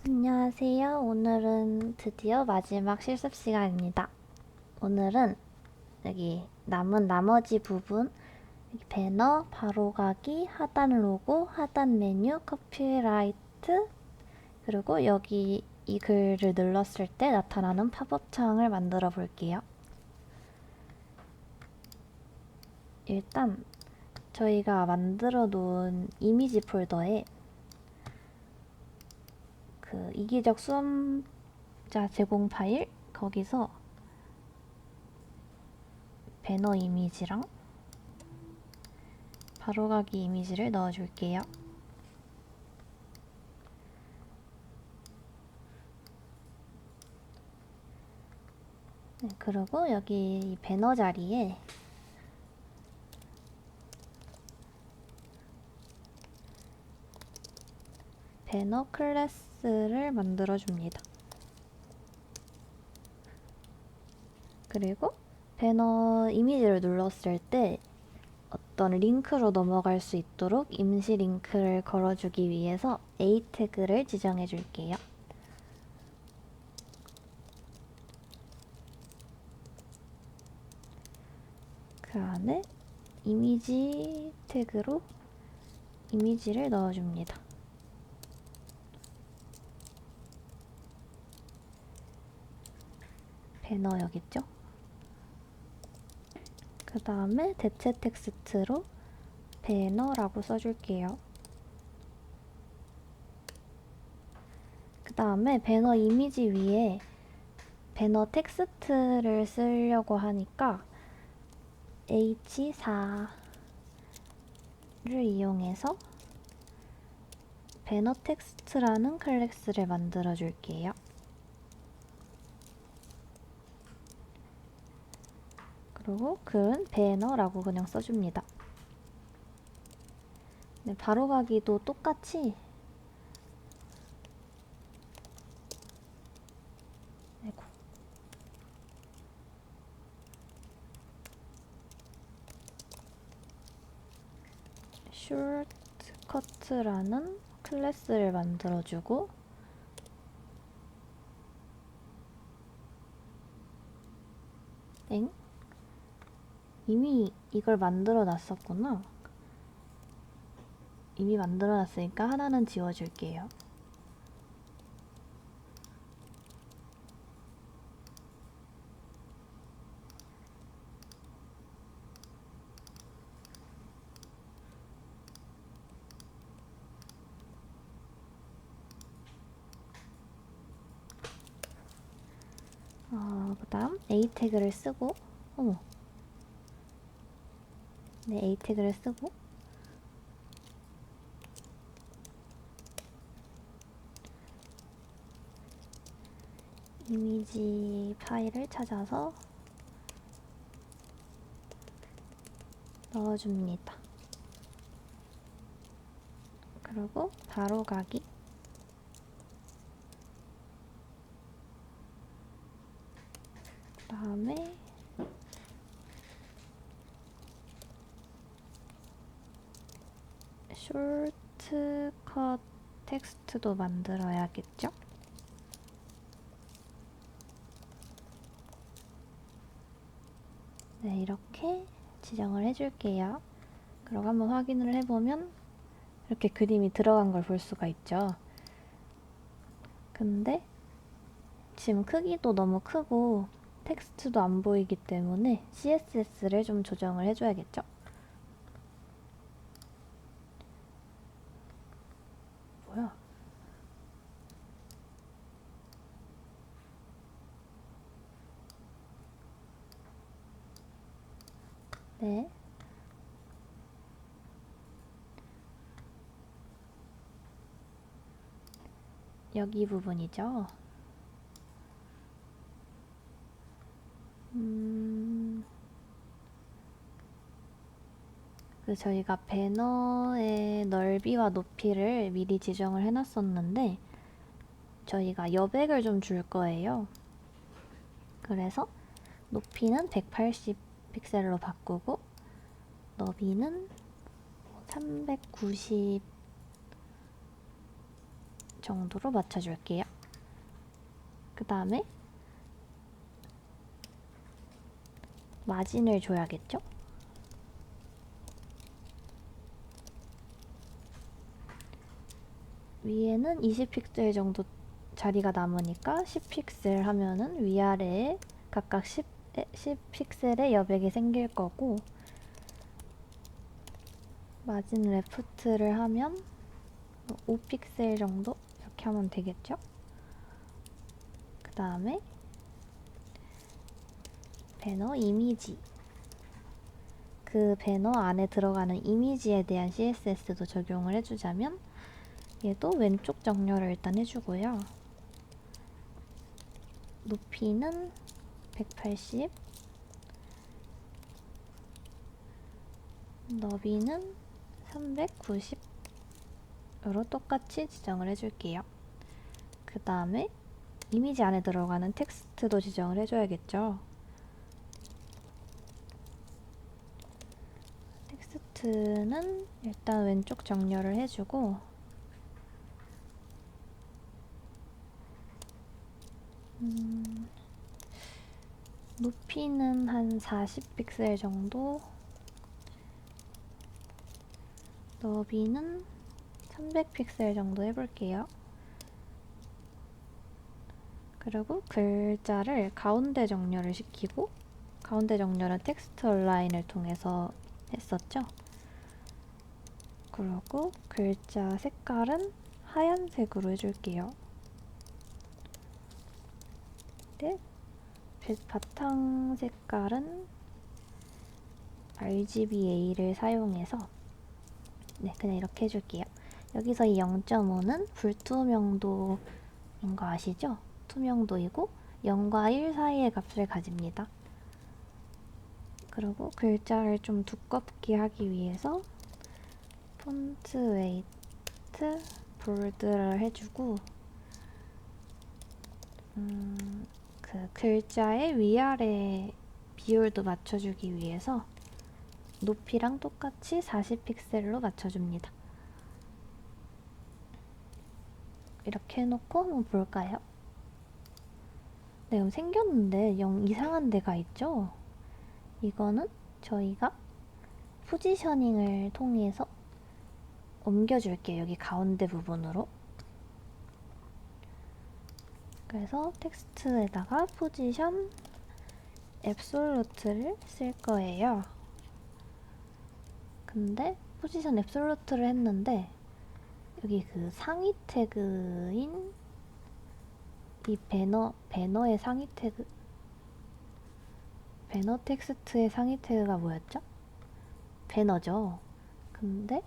안녕하세요. 오늘은 드디어 마지막 실습 시간입니다. 오늘은 여기 남은 나머지 부분, 여기 배너, 바로가기, 하단 로고, 하단 메뉴, 커피라이트, 그리고 여기 이 글을 눌렀을 때 나타나는 팝업 창을 만들어 볼게요. 일단 저희가 만들어 놓은 이미지 폴더에 그 이기적 수험자 제공 파일, 거기서 배너 이미지랑 바로가기 이미지를 넣어줄게요. 네, 그리고 여기 이 배너 자리에 배너 클래스를 만들어줍니다. 그리고 배너 이미지를 눌렀을 때 어떤 링크로 넘어갈 수 있도록 임시 링크를 걸어주기 위해서 A 태그를 지정해 줄게요. 그 안에 이미지 태그로 이미지를 넣어줍니다. 배너 여기 있죠? 그 다음에 대체 텍스트로 배너라고 써줄게요. 그 다음에 배너 이미지 위에 배너 텍스트를 쓰려고 하니까 H4를 이용해서 배너 텍스트라는 클래스를 만들어 줄게요. 그리고 글은 배너라고 그냥 써줍니다. 네, 바로가기도 똑같이 아이고. 숏커트라는 클래스를 만들어주고 엥? 이미 이걸 만들어 놨었구나. 이미 만들어 놨으니까 하나는 지워줄게요. 그 다음 A 태그를 쓰고 어머 네, A 태그를 쓰고 이미지 파일을 찾아서 넣어줍니다. 그리고 바로가기 그 다음에 숏컷 텍스트도 만들어야겠죠? 네, 이렇게 지정을 해줄게요. 그리고 한번 확인을 해보면 이렇게 그림이 들어간 걸 볼 수가 있죠. 근데 지금 크기도 너무 크고 텍스트도 안 보이기 때문에 CSS를 좀 조정을 해줘야겠죠? 뭐야? 네. 여기 부분이죠. 그 저희가 배너의 넓이와 높이를 미리 지정을 해놨었는데 저희가 여백을 좀 줄 거예요. 그래서 높이는 180 픽셀로 바꾸고 너비는 390 정도로 맞춰줄게요. 그 다음에 마진을 줘야겠죠? 위에는 20픽셀 정도 자리가 남으니까 10픽셀 하면은 위아래에 각각 10픽셀의 여백이 생길 거고, 마진 레프트를 하면 5픽셀 정도 이렇게 하면 되겠죠? 그 다음에 배너 이미지, 그 배너 안에 들어가는 이미지에 대한 CSS도 적용을 해주자면 얘도 왼쪽 정렬을 일단 해주고요. 높이는 180, 너비는 390으로 똑같이 지정을 해줄게요. 그 다음에 이미지 안에 들어가는 텍스트도 지정을 해줘야겠죠. 텍스트는 일단 왼쪽 정렬을 해주고, 높이는 한 40픽셀 정도, 너비는 300픽셀 정도 해볼게요. 그리고 글자를 가운데 정렬을 시키고, 가운데 정렬은 텍스트 얼라인을 통해서 했었죠. 그리고 글자 색깔은 하얀색으로 해줄게요. 네, 바탕 색깔은 RGBA를 사용해서 그냥 이렇게 해줄게요. 여기서 이 0.5는 불투명도인 거 아시죠? 투명도이고 0과 1 사이의 값을 가집니다. 그리고 글자를 좀 두껍게 하기 위해서 폰트 웨이트 볼드를 해주고, 그 글자의 위아래 비율도 맞춰주기 위해서 높이랑 똑같이 40픽셀로 맞춰줍니다. 이렇게 해놓고 한번 볼까요? 네, 그럼 생겼는데 영 이상한 데가 있죠? 이거는 저희가 포지셔닝을 통해서 옮겨줄게요. 여기 가운데 부분으로. 그래서 텍스트에다가 포지션 앱솔루트를 쓸 거예요. 근데 포지션 앱솔루트를 했는데 여기 그 상위 태그인 이 배너의 상위 태그, 배너 텍스트의 상위 태그가 뭐였죠? 배너죠. 근데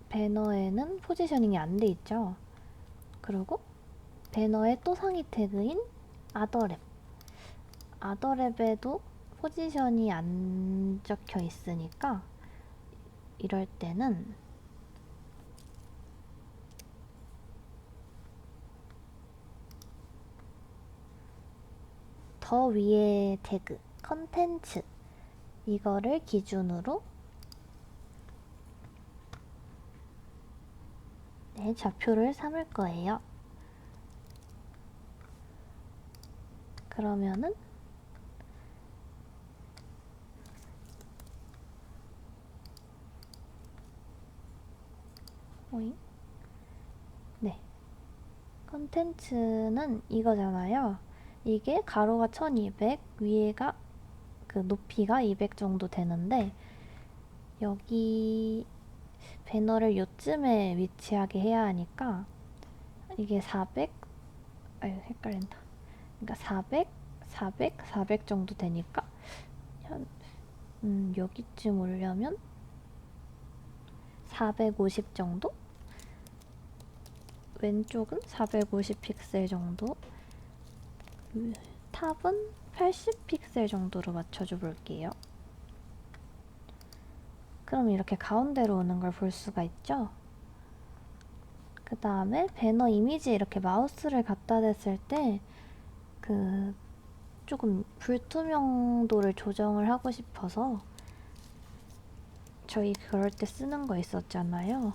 배너에는 포지셔닝이 안 돼 있죠. 그리고 배너의 또 상위 태그인 아더랩, 아더랩에도 포지션이 안 적혀 있으니까 이럴 때는 더 위에 태그 컨텐츠 이거를 기준으로 좌표를 삼을 거예요. 그러면은 컨텐츠는 이거잖아요. 이게 가로가 1200, 위에가 그 높이가 200 정도 되는데 여기 배너를 요쯤에 위치하게 해야 하니까 이게 400, 헷갈린다. 그러니까 400, 400, 400 정도 되니까 여기쯤 오려면 450 정도? 왼쪽은 450 픽셀 정도, 탑은 80 픽셀 정도로 맞춰줘 볼게요. 그럼 이렇게 가운데로 오는 걸 볼 수가 있죠? 그 다음에 배너 이미지에 이렇게 마우스를 갖다 댔을 때 그 조금 불투명도를 조정을 하고 싶어서 저희 그럴 때 쓰는 거 있었잖아요.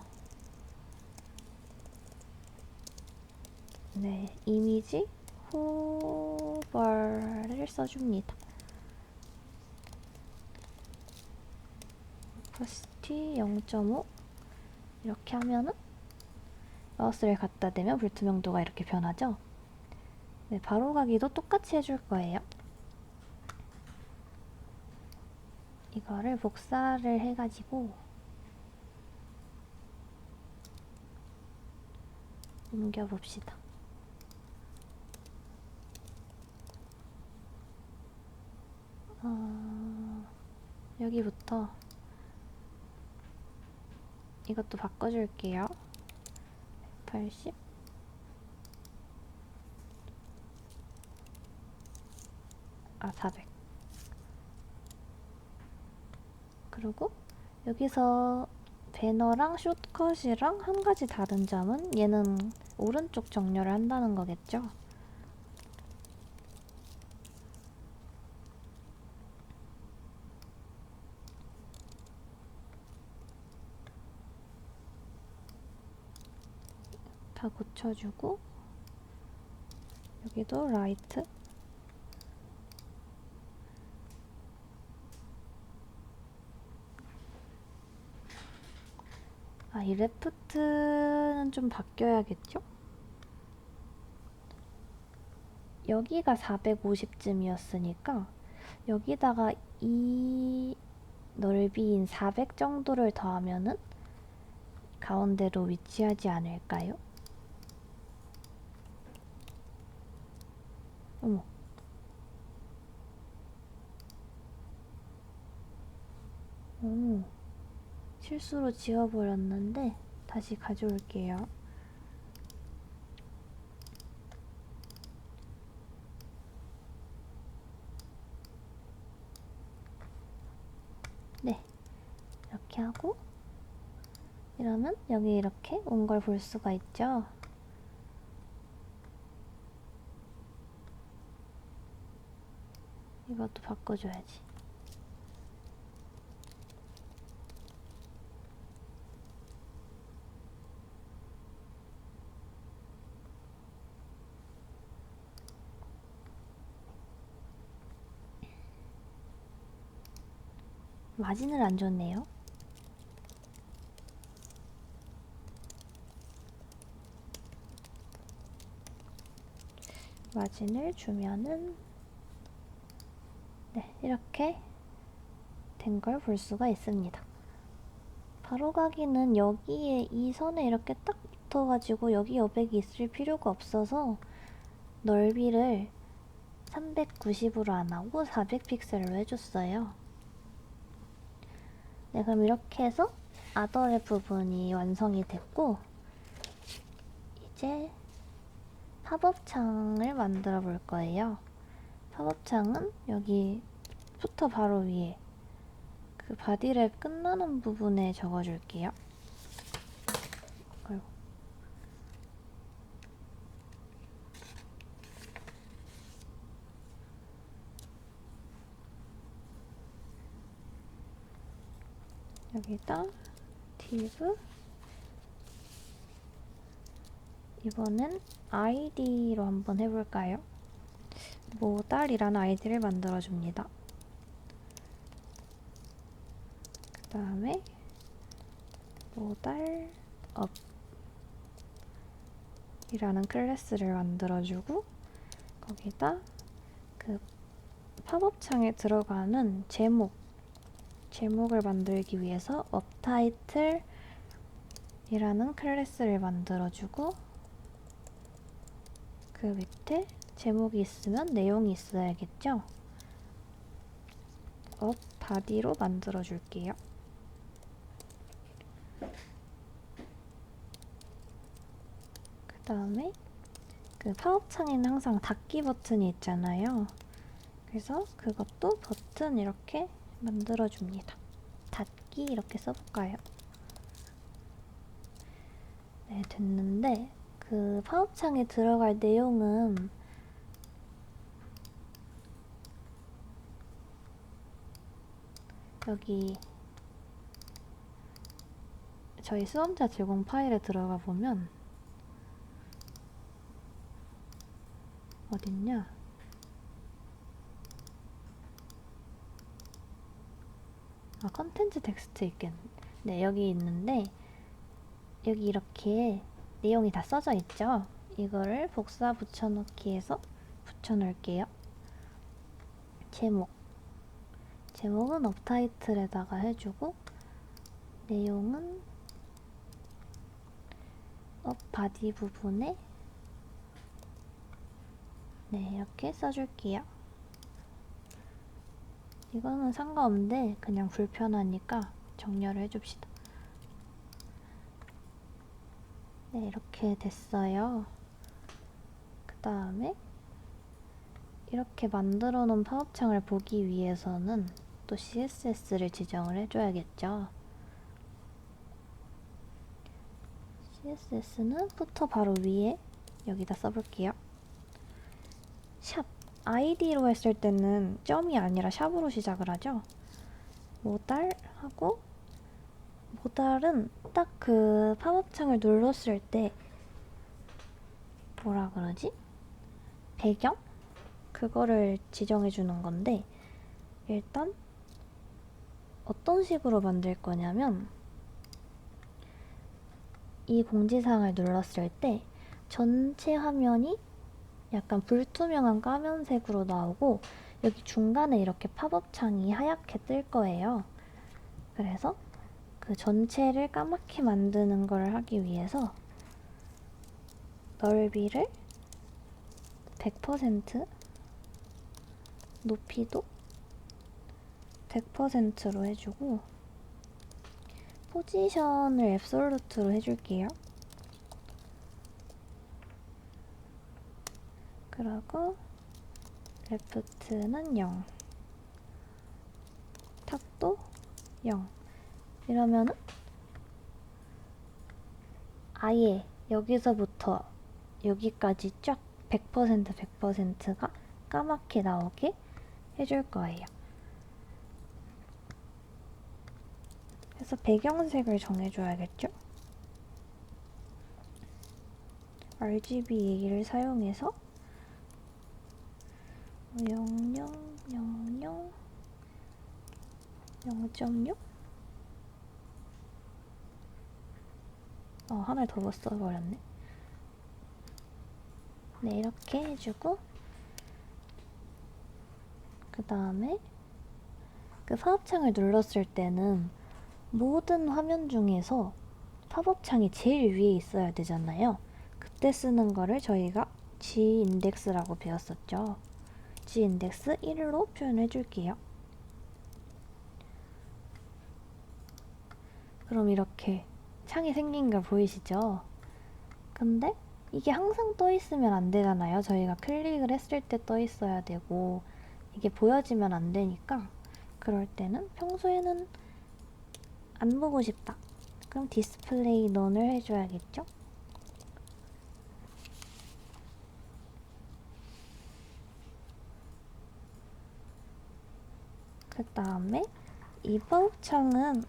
네, 이미지 호버를 써줍니다. 오퍼시티 0.5 이렇게 하면은 마우스를 갖다 대면 불투명도가 이렇게 변하죠. 네, 바로가기도 똑같이 해줄 거예요. 이거를 복사를 해가지고 옮겨봅시다. 여기부터 이것도 바꿔줄게요. 180 400. 그리고 여기서 배너랑 숏컷이랑 한 가지 다른 점은 얘는 오른쪽 정렬을 한다는 거겠죠? 다 고쳐주고 여기도 라이트 이 레프트는 좀 바뀌어야겠죠? 여기가 450쯤이었으니까 여기다가 이 넓이인 400 정도를 더하면은 가운데로 위치하지 않을까요? 어머. 실수로 지워버렸는데 다시 가져올게요. 네, 이렇게 하고 이러면 여기 이렇게 온 걸 볼 수가 있죠. 이것도 바꿔줘야지. 마진을 안 줬네요. 마진을 주면은 네, 이렇게 된 걸 볼 수가 있습니다. 바로가기는 여기에 이 선에 이렇게 딱 붙어가지고 여기 여백이 있을 필요가 없어서 넓이를 390으로 안 하고 400픽셀로 해줬어요. 네, 그럼 이렇게 해서 아더의 부분이 완성이 됐고 이제 팝업 창을 만들어 볼 거예요. 팝업 창은 여기 부터 바로 위에 그 바디랩 끝나는 부분에 적어줄게요. 아이고. 여기다 div 이번엔 id로 한번 해볼까요? 모달이라는 아이디를 만들어줍니다. 그 다음에 모달 업 이라는 클래스를 만들어주고 거기다 그 팝업 창에 들어가는 제목을 만들기 위해서 업타이틀 이라는 클래스를 만들어주고 그 밑에 제목이 있으면 내용이 있어야겠죠? 업 바디로 만들어줄게요. 그 다음에 그 팝업 창에는 항상 닫기 버튼이 있잖아요. 그래서 그것도 버튼 이렇게 만들어줍니다. 닫기 이렇게 써볼까요? 네, 됐는데 그 팝업 창에 들어갈 내용은 여기 저희 수험자 제공 파일에 들어가 보면 어딨냐? 아, 컨텐츠 텍스트 있겠네. 네, 여기 있는데 여기 이렇게 내용이 다 써져 있죠? 이거를 복사 붙여넣기해서 붙여놓을게요. 제목은 업타이틀에다가 해주고 내용은 업 바디 부분에 네, 이렇게 써줄게요. 이거는 상관없는데 그냥 불편하니까 정렬을 해줍시다. 네, 이렇게 됐어요. 그 다음에 이렇게 만들어 놓은 팝업창을 보기 위해서는 또 CSS를 지정을 해줘야겠죠. CSS는 부터 바로 위에 여기다 써볼게요. 샵 id로 했을 때는 점이 아니라 샵으로 시작을 하죠. 모달 하고 모달은 딱 그 팝업창을 눌렀을 때 뭐라 그러지? 배경? 그거를 지정해 주는 건데 일단 어떤 식으로 만들 거냐면 이 공지사항을 눌렀을 때 전체 화면이 약간 불투명한 까만색으로 나오고 여기 중간에 이렇게 팝업 창이 하얗게 뜰 거예요. 그래서 그 전체를 까맣게 만드는 걸 하기 위해서 넓이를 100%, 높이도 100%로 해주고 포지션을 앱솔루트로 해줄게요. 그리고 레프트는 0, 탑도 0. 이러면은 아예 여기서부터 여기까지 쫙 100%가 까맣게 나오게 해줄 거예요. 그래서 배경색을 정해줘야겠죠? RGB 얘기를 사용해서 00, 00, 0.6? 하나를 더 써버렸네. 네, 이렇게 해주고 그 다음에 그 팝업창을 눌렀을 때는 모든 화면 중에서 팝업창이 제일 위에 있어야 되잖아요. 그때 쓰는 거를 저희가 G인덱스라고 배웠었죠. G인덱스 1로 표현해 줄게요. 그럼 이렇게 창이 생긴 거 보이시죠? 근데 이게 항상 떠 있으면 안 되잖아요. 저희가 클릭을 했을 때 떠 있어야 되고 이게 보여지면 안 되니까 그럴 때는 평소에는 안 보고 싶다. 그럼 디스플레이 넌을 해줘야겠죠? 그 다음에 이 팝업창은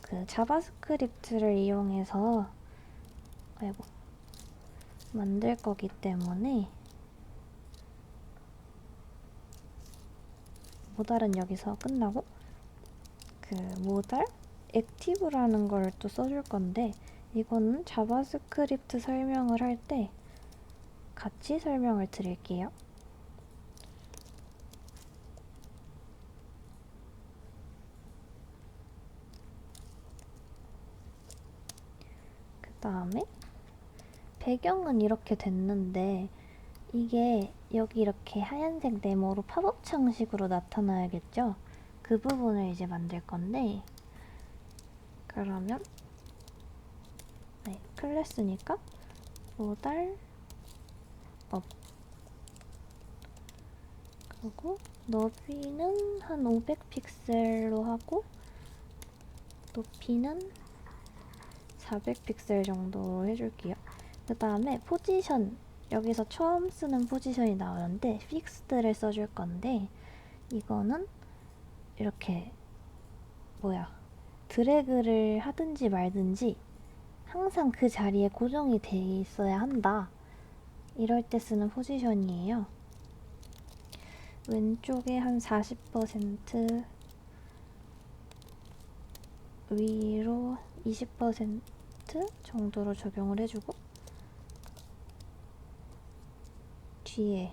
그 자바스크립트를 이용해서 만들 거기 때문에 모달은 여기서 끝나고 그 모달 액티브라는 걸 또 써줄 건데 이거는 자바스크립트 설명을 할 때 같이 설명을 드릴게요. 그 다음에 배경은 이렇게 됐는데 이게 여기 이렇게 하얀색 네모로 팝업 창식으로 나타나야겠죠? 그 부분을 이제 만들 건데 그러면 네, 클래스니까 모달 업 그리고 너비는 한 500픽셀로 하고 높이는 400픽셀 정도로 해줄게요. 그 다음에 포지션 여기서 처음 쓰는 포지션이 나오는데 픽스드를 써줄 건데 이거는 이렇게 드래그를 하든지 말든지 항상 그 자리에 고정이 돼 있어야 한다. 이럴 때 쓰는 포지션이에요. 왼쪽에 한 40%, 위로 20% 정도로 적용을 해주고 뒤에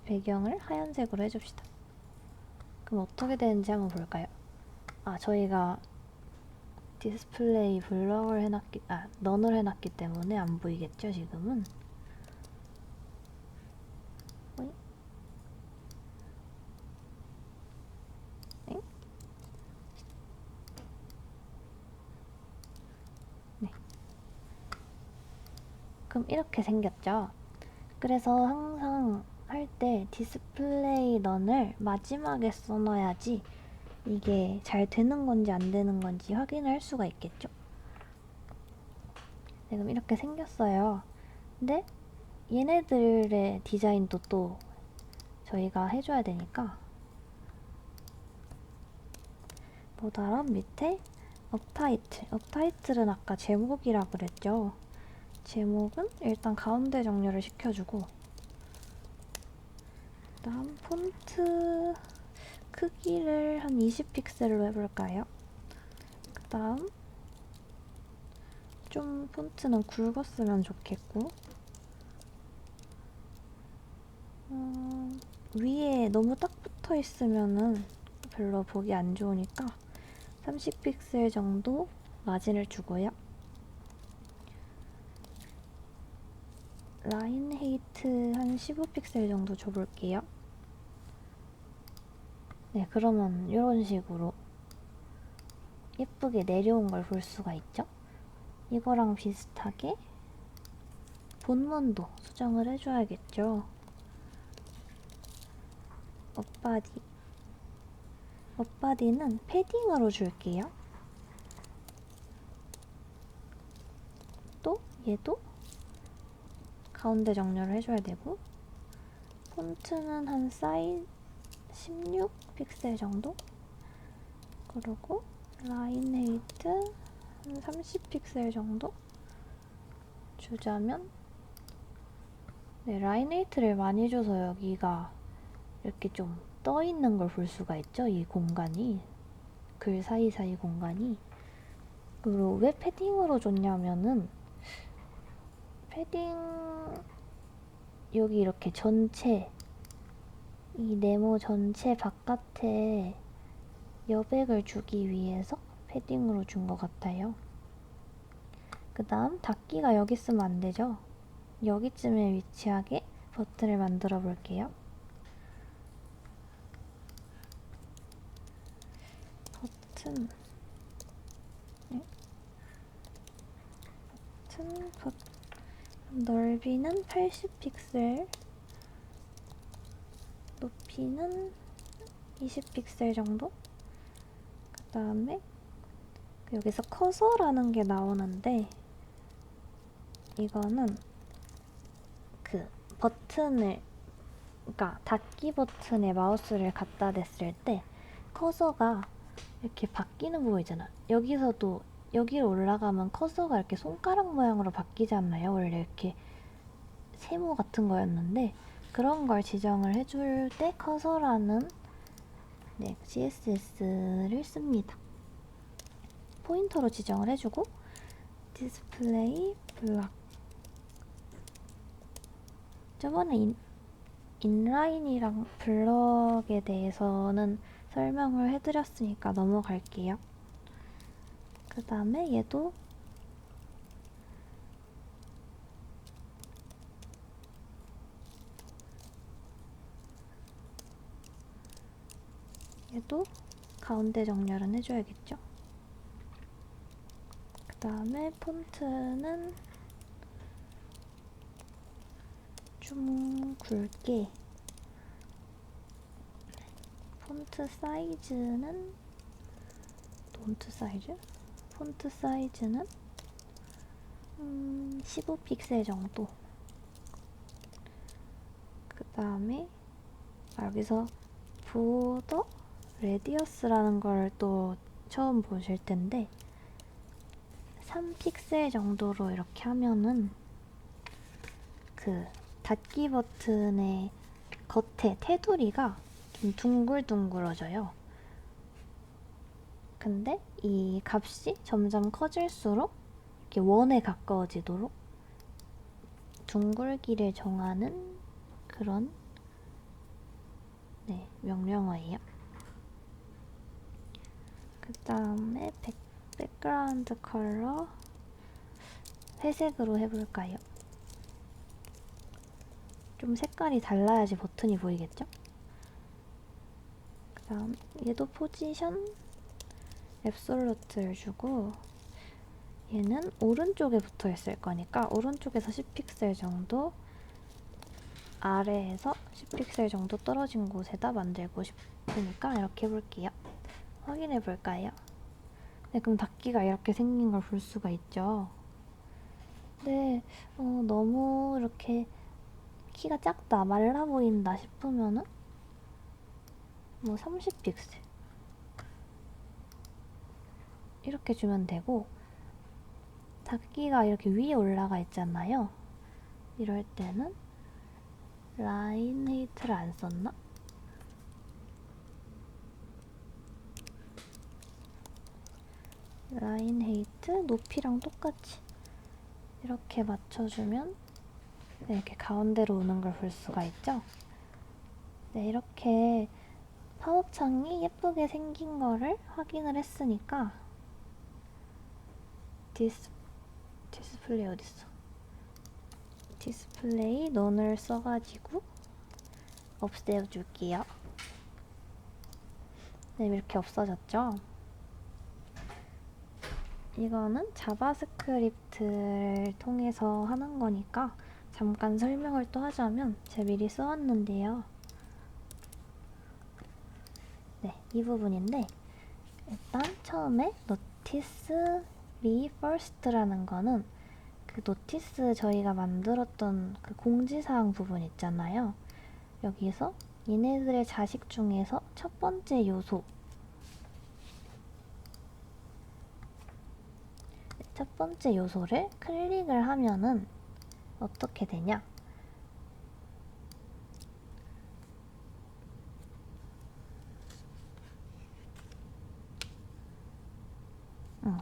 배경을 하얀색으로 해줍시다. 그럼 어떻게 되는지 한번 볼까요? 저희가 디스플레이 블럭을 넌을 해놨기 때문에 안 보이겠죠, 지금은? 어이? 엥? 네. 그럼 이렇게 생겼죠? 그래서 항상 할 때 디스플레이 넌을 마지막에 써놔야지 이게 잘 되는 건지 안 되는 건지 확인을 할 수가 있겠죠? 네, 그럼 이렇게 생겼어요. 근데 얘네들의 디자인도 또 저희가 해줘야 되니까 보다람 밑에 업타이틀은 아까 제목이라 그랬죠? 제목은 일단 가운데 정렬을 시켜주고 그 다음 폰트 크기를 한 20픽셀로 해볼까요? 그 다음 좀 폰트는 굵었으면 좋겠고 위에 너무 딱 붙어 있으면은 별로 보기 안 좋으니까 30픽셀 정도 마진을 주고요. 라인 헤이트 한 15픽셀 정도 줘볼게요. 네, 그러면 이런 식으로 예쁘게 내려온 걸 볼 수가 있죠? 이거랑 비슷하게 본문도 수정을 해줘야겠죠? 업바디는 패딩으로 줄게요. 또 얘도 가운데 정렬을 해줘야 되고 폰트는 한 사이즈 16픽셀 정도? 그리고 라인 헤이트 한 30픽셀 정도 주자면 네, 라인 헤이트를 많이 줘서 여기가 이렇게 좀 떠있는 걸 볼 수가 있죠. 이 공간이 글 사이사이 공간이. 그리고 왜 패딩으로 줬냐면은 패딩 여기 이렇게 전체 이 네모 전체 바깥에 여백을 주기 위해서 패딩으로 준 것 같아요. 그 다음 닫기가 여기 쓰면 안 되죠. 여기쯤에 위치하게 버튼을 만들어 볼게요. 버튼 넓이는 80픽셀, 높이는 20픽셀 정도? 그 다음에 여기서 커서라는 게 나오는데 이거는 그 버튼을 그러니까 닫기 버튼에 마우스를 갖다 댔을 때 커서가 이렇게 바뀌는 부분 있잖아. 여기서도 여기로 올라가면 커서가 이렇게 손가락 모양으로 바뀌잖아요. 원래 이렇게 세모 같은 거였는데 그런 걸 지정을 해줄 때 커서라는 네, CSS를 씁니다. 포인터로 지정을 해주고 디스플레이 블락 저번에 인라인이랑 블럭에 대해서는 설명을 해드렸으니까 넘어갈게요. 그 다음에 얘도 가운데 정렬은 해줘야겠죠. 그 다음에 폰트는 좀 굵게 폰트 사이즈는 폰트 사이즈는 15픽셀 정도. 그 다음에 여기서 보더 레디어스라는 걸 또 처음 보실 텐데 3픽셀 정도로 이렇게 하면은 그 닫기 버튼의 겉에 테두리가 좀 둥글둥글어져요. 근데 이 값이 점점 커질수록 이렇게 원에 가까워지도록 둥글기를 정하는 그런 명령어예요. 그 다음에 백그라운드 컬러 회색으로 해볼까요? 좀 색깔이 달라야지 버튼이 보이겠죠? 그 다음 얘도 포지션 앱솔루트를 주고 얘는 오른쪽에 붙어 있을 거니까 오른쪽에서 10픽셀 정도, 아래에서 10픽셀 정도 떨어진 곳에다 만들고 싶으니까 이렇게 해볼게요. 확인해 볼까요? 네, 그럼 닫기가 이렇게 생긴 걸 볼 수가 있죠. 근데 너무 이렇게 키가 작다, 말라 보인다 싶으면은 뭐 30픽셀 이렇게 주면 되고, 닫기가 이렇게 위에 올라가 있잖아요. 이럴 때는 라인 헤이트를 안 썼나? 라인 헤이트 높이랑 똑같이 이렇게 맞춰주면 이렇게 가운데로 오는 걸 볼 수가 있죠. 네, 이렇게 팝업 창이 예쁘게 생긴 거를 확인을 했으니까 디스플레이 어딨어? 디스플레이 넌을 써가지고 없애줄게요. 네, 이렇게 없어졌죠? 이거는 자바스크립트를 통해서 하는 거니까 잠깐 설명을 또 하자면 제가 미리 써왔는데요. 네, 이 부분인데 일단 처음에 notice me first라는 거는 그 노티스 저희가 만들었던 그 공지사항 부분 있잖아요. 여기서 얘네들의 자식 중에서 첫 번째 요소, 첫 번째 요소를 클릭을 하면은 어떻게 되냐?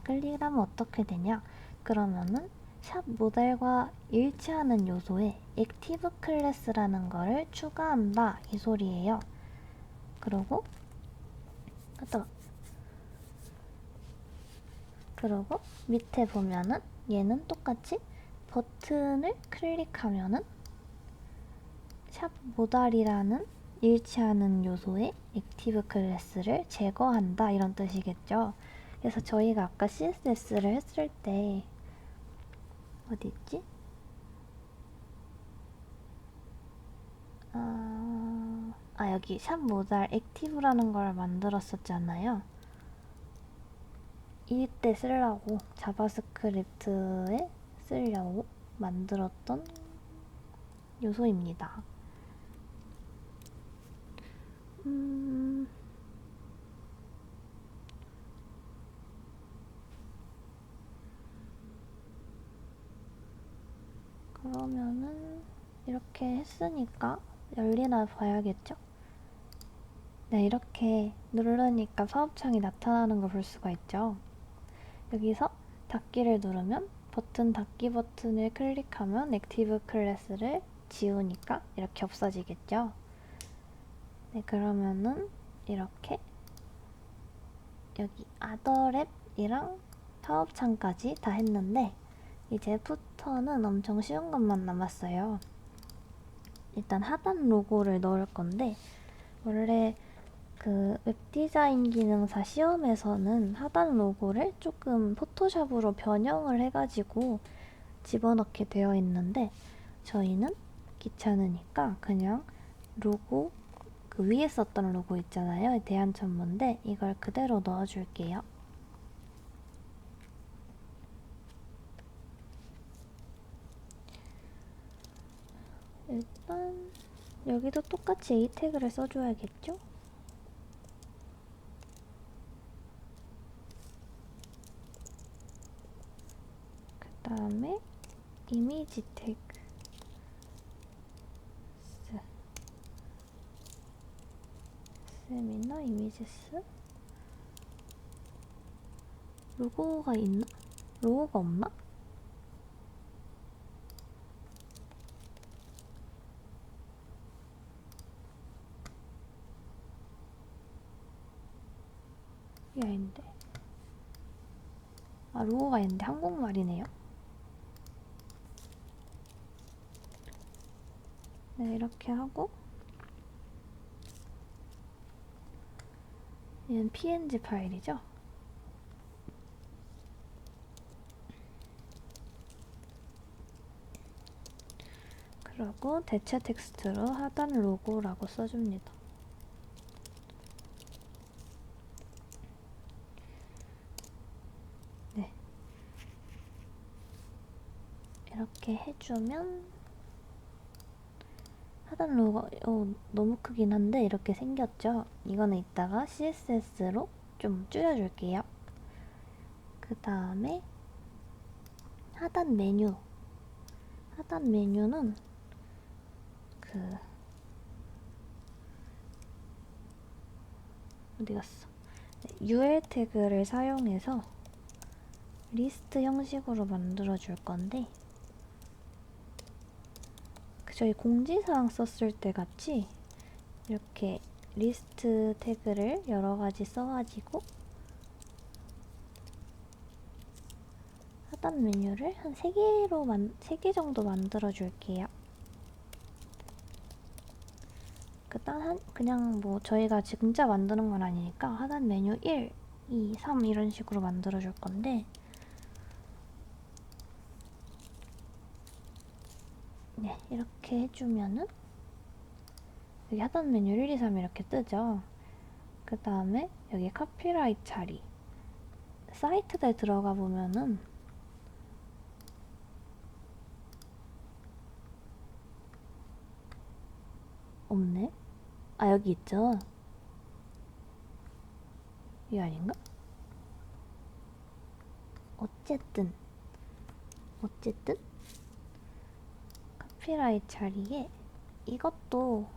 클릭을 하면 어떻게 되냐? 그러면은 샵 모델과 일치하는 요소에 액티브 클래스라는 거를 추가한다 이 소리예요. 그리고 밑에 보면은 얘는 똑같이 버튼을 클릭하면은 샵 모달이라는 일치하는 요소의 액티브 클래스를 제거한다 이런 뜻이겠죠. 그래서 저희가 아까 CSS를 했을 때 어디 있지? 여기 샵 모달 액티브라는 걸 만들었었잖아요. 이때 쓰려고 자바스크립트에 쓰려고 만들었던 요소입니다. 그러면은 이렇게 했으니까 열리나 봐야겠죠? 네, 이렇게 누르니까 팝업창이 나타나는 걸 볼 수가 있죠. 여기서 닫기를 누르면 버튼 닫기 버튼을 클릭하면 액티브 클래스를 지우니까 이렇게 없어지겠죠. 네, 그러면은 이렇게 여기 아더랩이랑 팝업창까지 다 했는데 이제 부터는 엄청 쉬운 것만 남았어요. 일단 하단 로고를 넣을 건데 원래 그 웹디자인 기능사 시험에서는 하단 로고를 조금 포토샵으로 변형을 해가지고 집어넣게 되어 있는데 저희는 귀찮으니까 그냥 로고 그 위에 썼던 로고 있잖아요. 대한천문대 이걸 그대로 넣어줄게요. 일단 여기도 똑같이 A 태그를 써줘야겠죠? 그 다음에 이미지 태그 세미나 이미지스 로고가 있나? 로고가 없나? 이게 아닌데. 아, 로고가 있는데 한국말이네요. 네, 이렇게 하고 얘는 png 파일이죠. 그리고 대체 텍스트로 하단 로고라고 써줍니다. 네, 이렇게 해주면 하단 로고 너무 크긴 한데 이렇게 생겼죠. 이거는 이따가 CSS로 좀 줄여줄게요. 그 다음에 하단 메뉴는 어디 갔어? 네, UL 태그를 사용해서 리스트 형식으로 만들어 줄 건데 저희 공지사항 썼을 때 같이 이렇게 리스트 태그를 여러 가지 써가지고 하단 메뉴를 한 3개 정도 만들어 줄게요. 그냥 뭐 저희가 진짜 만드는 건 아니니까 하단 메뉴 1, 2, 3 이런 식으로 만들어 줄 건데 네, 이렇게 해주면은 여기 하단 메뉴 1, 2, 3 이렇게 뜨죠. 그 다음에 여기 카피라이트 자리 사이트에 들어가 보면은 없네? 아, 여기 있죠. 이거 아닌가? 어쨌든 카피라이트 자리에 이것도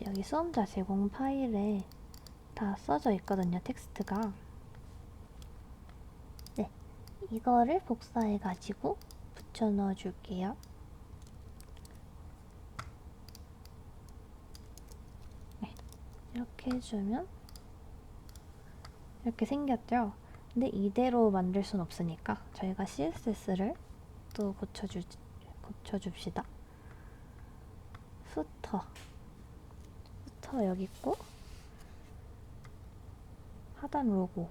여기 수험자 제공 파일에 다 써져 있거든요, 텍스트가. 네, 이거를 복사해가지고 붙여 넣어 줄게요. 네, 이렇게 해주면 이렇게 생겼죠? 근데 이대로 만들 순 없으니까 저희가 CSS를 또 고쳐줍시다. 부터 여기 있고 하단 로고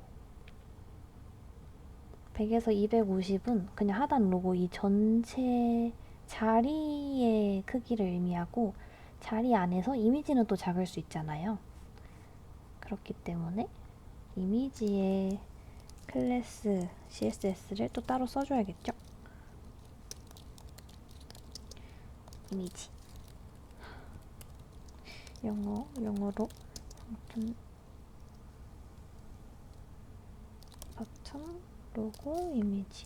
100에서 250은 그냥 하단 로고 이 전체 자리의 크기를 의미하고 자리 안에서 이미지는 또 작을 수 있잖아요. 그렇기 때문에 이미지의 클래스 CSS를 또 따로 써줘야겠죠. 이미지 영어로 버튼 로고 이미지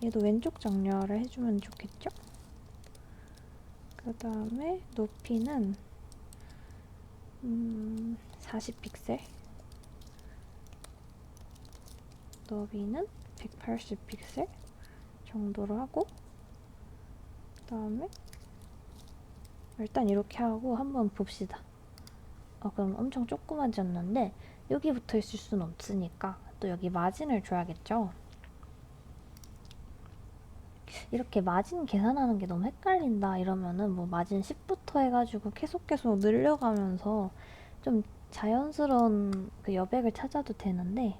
얘도 왼쪽 정렬을 해주면 좋겠죠? 그 다음에 높이는 40픽셀 너비는 180픽셀 정도로 하고 그 다음에 일단 이렇게 하고 한번 봅시다. 그럼 엄청 조그마졌는데 여기 붙어 있을 수는 없으니까 또 여기 마진을 줘야겠죠. 이렇게 마진 계산하는 게 너무 헷갈린다 이러면은 뭐 마진 10부터 해가지고 계속 늘려가면서 좀 자연스러운 그 여백을 찾아도 되는데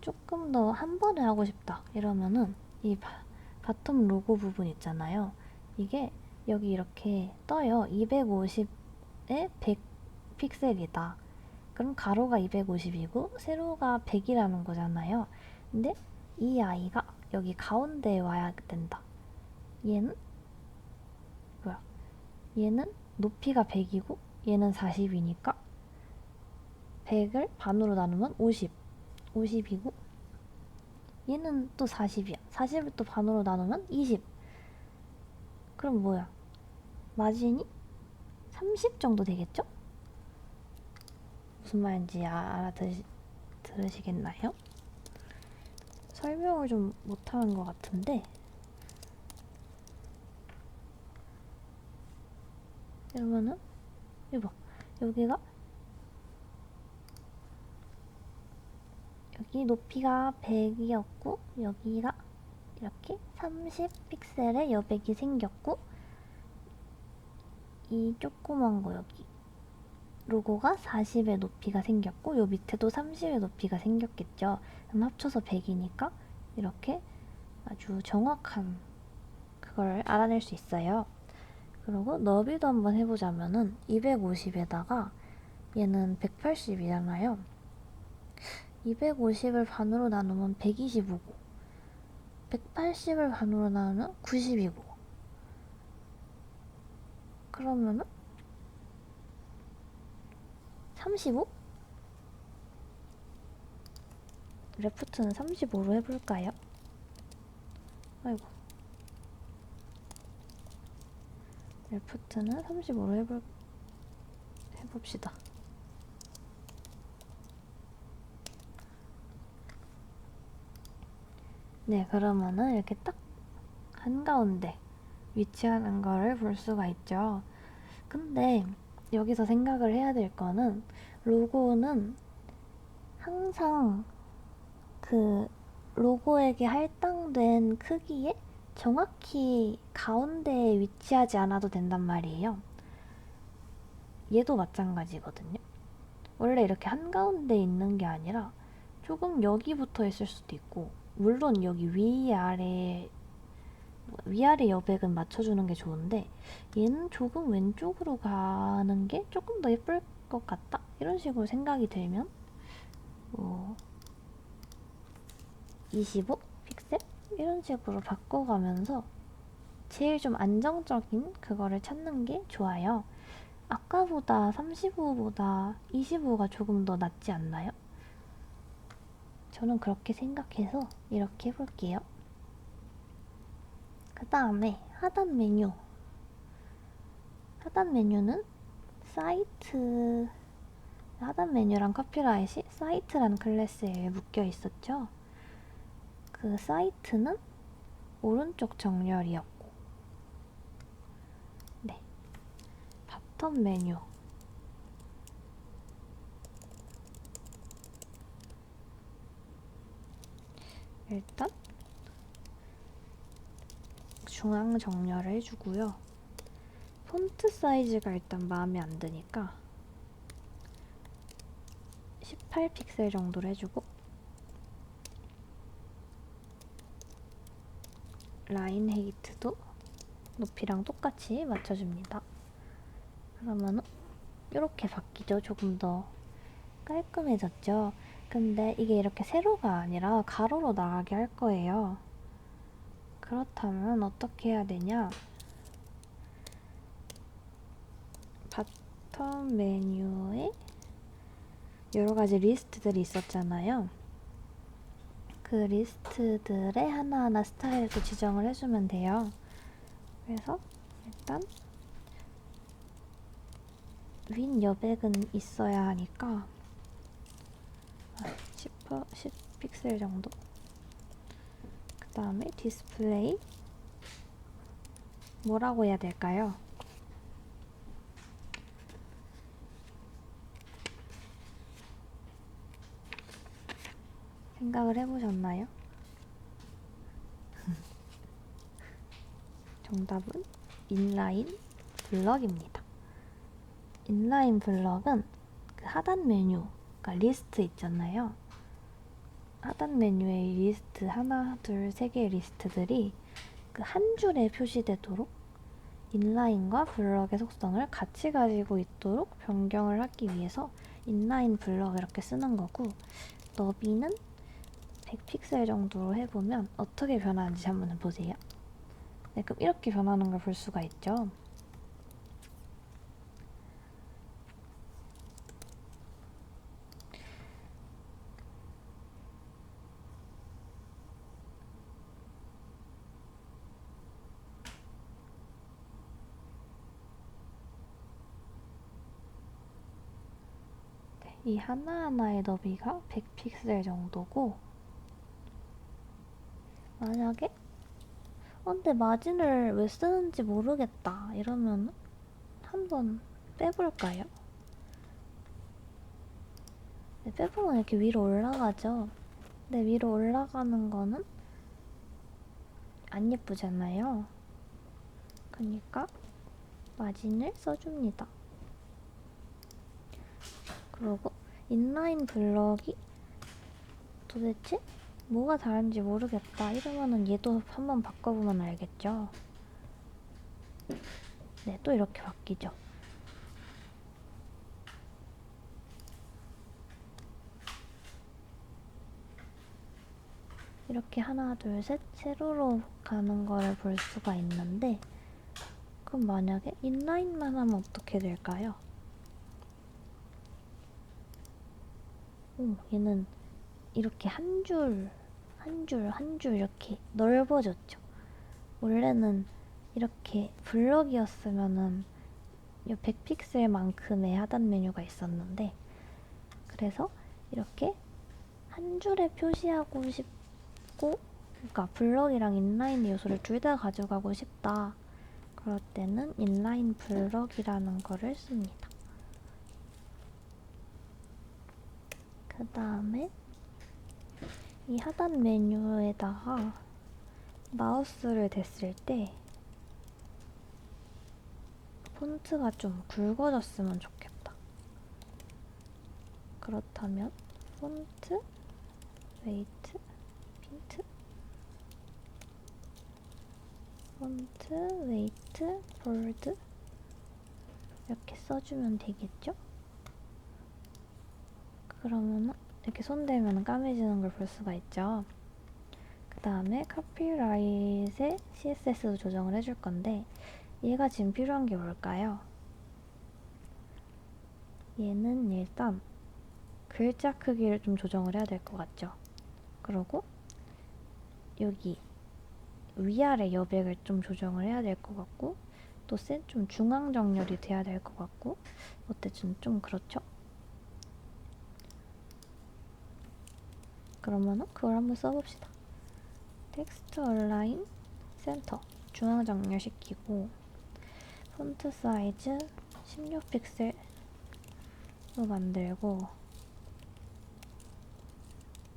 조금 더 한 번에 하고 싶다 이러면은 이 바텀 로고 부분 있잖아요. 이게 여기 이렇게 떠요. 250에 100 픽셀이다. 그럼 가로가 250이고 세로가 100이라는 거잖아요. 근데 이 아이가 여기 가운데에 와야 된다. 얘는 높이가 100이고 얘는 40이니까 100을 반으로 나누면 50이고 얘는 또 40이야. 40을 또 반으로 나누면 20. 그럼 뭐야? 마진이 30 정도 되겠죠? 무슨 말인지 들으시겠나요? 설명을 좀 못하는 것 같은데, 이러면은 이거 봐. 여기가 여기 높이가 100이었고 여기가 이렇게 30 픽셀의 여백이 생겼고, 이 조그만 거 여기 로고가 40의 높이가 생겼고, 요 밑에도 30의 높이가 생겼겠죠. 그럼 합쳐서 100이니까 이렇게 아주 정확한 그걸 알아낼 수 있어요. 그리고 너비도 한번 해보자면은 250에다가 얘는 180이잖아요. 250을 반으로 나누면 125고 180을 반으로 나누면 90이고, 그러면은 35? 레프트는 35로 해볼까요? 아이고, 레프트는 35로 해봅시다. 네, 그러면은 이렇게 딱 한가운데 위치하는 거를 볼 수가 있죠. 근데 여기서 생각을 해야 될 거는, 로고는 항상 그 로고에게 할당된 크기에 정확히 가운데에 위치하지 않아도 된단 말이에요. 얘도 마찬가지거든요. 원래 이렇게 한가운데 있는 게 아니라 조금 여기 붙어 있을 수도 있고, 물론 여기 위아래 여백은 맞춰주는 게 좋은데, 얘는 조금 왼쪽으로 가는 게 조금 더 예쁠 것 같다, 이런 식으로 생각이 들면 25 픽셀? 이런 식으로 바꿔가면서 제일 좀 안정적인 그거를 찾는 게 좋아요. 아까보다 35보다 25가 조금 더 낫지 않나요? 저는 그렇게 생각해서 이렇게 해볼게요. 그 다음에 하단 메뉴는 사이트, 하단 메뉴랑 커피라이트이 사이트라는 클래스에 묶여 있었죠. 그 사이트는 오른쪽 정렬이었고, 네, 바텀 메뉴 일단 중앙 정렬을 해주고요. 폰트 사이즈가 일단 마음에 안 드니까 18픽셀 정도로 해주고, 라인 헤이트도 높이랑 똑같이 맞춰줍니다. 그러면은 이렇게 바뀌죠. 조금 더 깔끔해졌죠. 근데 이게 이렇게 세로가 아니라 가로로 나가게 할 거예요. 그렇다면 어떻게 해야 되냐? 바텀 메뉴에 여러 가지 리스트들이 있었잖아요. 그 리스트들의 하나하나 스타일을 또 지정을 해주면 돼요. 그래서 일단 윈 여백은 있어야 하니까 10 픽셀 정도. 그 다음에 디스플레이 뭐라고 해야 될까요? 생각을 해보셨나요? 정답은 인라인 블럭입니다. 인라인 블럭은 그 하단 메뉴, 그러니까 리스트 있잖아요. 하단 메뉴의 리스트 하나, 둘, 세 개의 리스트들이 그 한 줄에 표시되도록 인라인과 블럭의 속성을 같이 가지고 있도록 변경을 하기 위해서 인라인 블럭 이렇게 쓰는 거고, 너비는 100픽셀 정도로 해보면 어떻게 변하는지 한번 보세요. 네, 그럼 이렇게 변하는 걸 볼 수가 있죠. 이 하나하나의 너비가 100픽셀 정도고, 만약에 근데 마진을 왜 쓰는지 모르겠다 이러면 한번 빼볼까요? 네, 빼보면 이렇게 위로 올라가죠. 근데 위로 올라가는 거는 안 예쁘잖아요. 그러니까 마진을 써줍니다. 그리고 인라인 블럭이 도대체 뭐가 다른지 모르겠다 이러면은 얘도 한번 바꿔보면 알겠죠. 네, 또 이렇게 바뀌죠. 이렇게 하나, 둘, 셋 세로로 가는 거를 볼 수가 있는데, 그럼 만약에 인라인만 하면 어떻게 될까요? 얘는 이렇게 한 줄, 한 줄, 한 줄 이렇게 넓어졌죠. 원래는 이렇게 블럭이었으면은 이 100픽셀만큼의 하단 메뉴가 있었는데, 그래서 이렇게 한 줄에 표시하고 싶고, 그러니까 블럭이랑 인라인 요소를 둘 다 가져가고 싶다. 그럴 때는 인라인 블럭이라는 거를 씁니다. 그 다음에 이 하단 메뉴에다가 마우스를 댔을 때 폰트가 좀 굵어졌으면 좋겠다. 그렇다면 폰트, 웨이트, 핀트, 폰트, 웨이트, 볼드 이렇게 써주면 되겠죠? 그러면 이렇게 손대면 까매지는 걸 볼 수가 있죠. 그 다음에 카피라이트의 CSS도 조정을 해줄 건데, 얘가 지금 필요한 게 뭘까요? 얘는 일단 글자 크기를 좀 조정을 해야 될 것 같죠. 그리고 여기 위아래 여백을 좀 조정을 해야 될 것 같고, 또 좀 중앙 정렬이 돼야 될 것 같고, 어쨌든 좀 그렇죠. 그러면은 그걸 한번 써봅시다. 텍스트 얼라인 센터 중앙 정렬시키고, 폰트 사이즈 16픽셀로 만들고,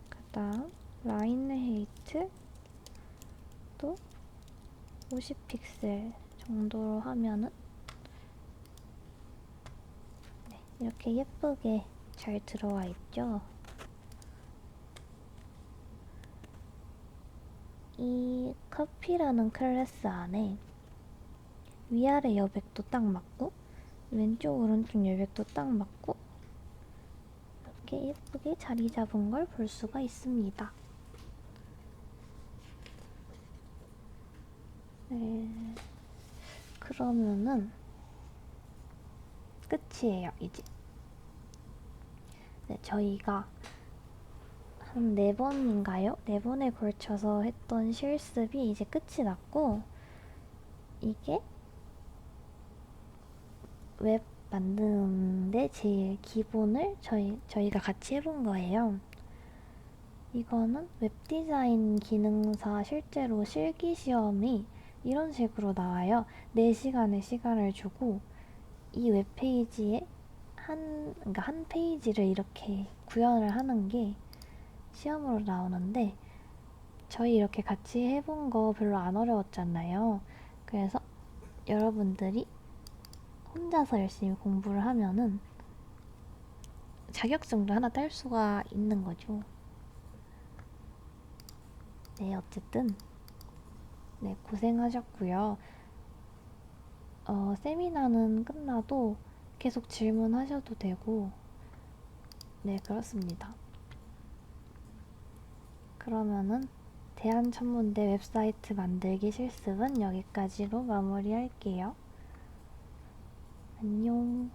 그 다음 라인 헤이트 또 50픽셀 정도로 하면은 네, 이렇게 예쁘게 잘 들어와 있죠. 이 커피라는 클래스 안에 위아래 여백도 딱 맞고 왼쪽 오른쪽 여백도 딱 맞고 이렇게 예쁘게 자리 잡은 걸 볼 수가 있습니다. 네, 그러면은 끝이에요, 이제. 네, 저희가 한 4번인가요? 4번에 걸쳐서 했던 실습이 이제 끝이 났고, 이게 웹 만드는데 제일 기본을 저희가 같이 해본 거예요. 이거는 웹 디자인 기능사 실제로 실기 시험이 이런 식으로 나와요. 4시간의 시간을 주고 이 웹페이지에 그러니까 한 페이지를 이렇게 구현을 하는 게 시험으로 나오는데, 저희 이렇게 같이 해본 거 별로 안 어려웠잖아요. 그래서 여러분들이 혼자서 열심히 공부를 하면은 자격증도 하나 딸 수가 있는 거죠. 네, 어쨌든 네, 고생하셨고요. 세미나는 끝나도 계속 질문하셔도 되고, 네, 그렇습니다. 그러면은 대한천문대 웹사이트 만들기 실습은 여기까지로 마무리할게요. 안녕.